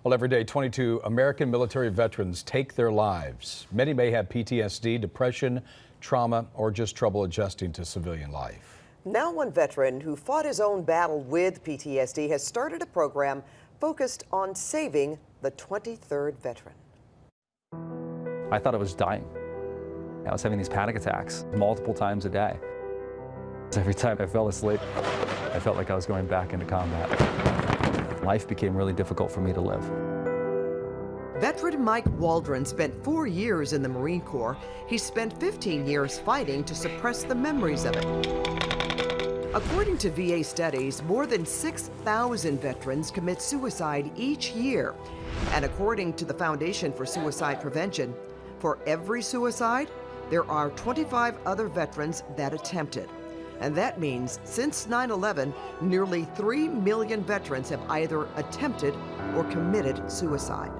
Well, every day, 22 American military veterans take their lives. Many may have PTSD, depression, trauma, or just trouble adjusting to civilian life. Now one veteran who fought his own battle with PTSD has started a program focused on saving the 23rd veteran. I thought I was dying. I was having these panic attacks multiple times a day. Every time I fell asleep, I felt like I was going back into combat. Life became really difficult for me to live. Veteran Mike Waldron spent 4 years in the Marine Corps. He spent 15 years fighting to suppress the memories of it. According to VA studies, more than 6,000 veterans commit suicide each year. And according to the Foundation for Suicide Prevention, for every suicide, there are 25 other veterans that attempted. And that means since 9/11, nearly 3 million veterans have either attempted or committed suicide.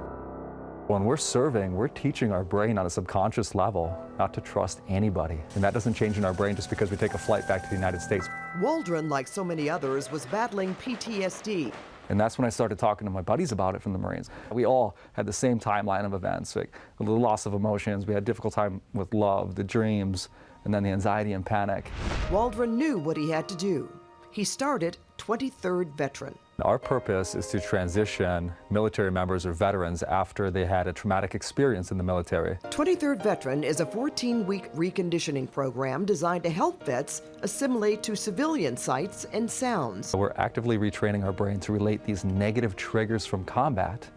When we're serving, we're teaching our brain on a subconscious level not to trust anybody. And that doesn't change in our brain just because we take a flight back to the United States. Waldron, like so many others, was battling PTSD. And that's when I started talking to my buddies about it from the Marines. We all had the same timeline of events, like the loss of emotions. We had a difficult time with love, the dreams, and then the anxiety and panic. Waldron knew what he had to do. He started 23rd Veteran. Our purpose is to transition military members or veterans after they had a traumatic experience in the military. 23rd Veteran is a 14-week reconditioning program designed to help vets assimilate to civilian sights and sounds. We're actively retraining our brain to relate these negative triggers from combat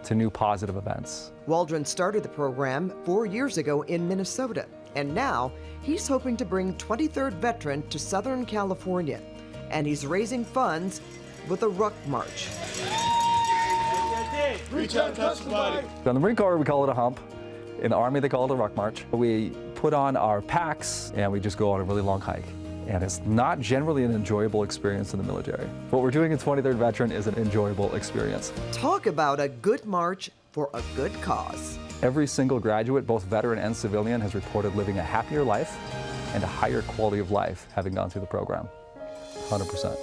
to new positive events. Waldron started the program 4 years ago in Minnesota, and now he's hoping to bring 23rd Veteran to Southern California, and he's raising funds with a ruck march. Reach out and touch somebody. In the Marine Corps, we call it a hump. In the Army, they call it a ruck march. We put on our packs and we just go on a really long hike. And it's not generally an enjoyable experience in the military. What we're doing in 23rd Veteran is an enjoyable experience. Talk about a good march for a good cause. Every single graduate, both veteran and civilian, has reported living a happier life and a higher quality of life having gone through the program. 100%.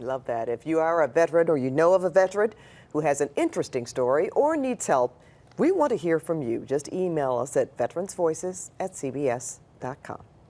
Love that. If you are a veteran or you know of a veteran who has an interesting story or needs help, we want to hear from you. Just email us at veteransvoices@cbs.com.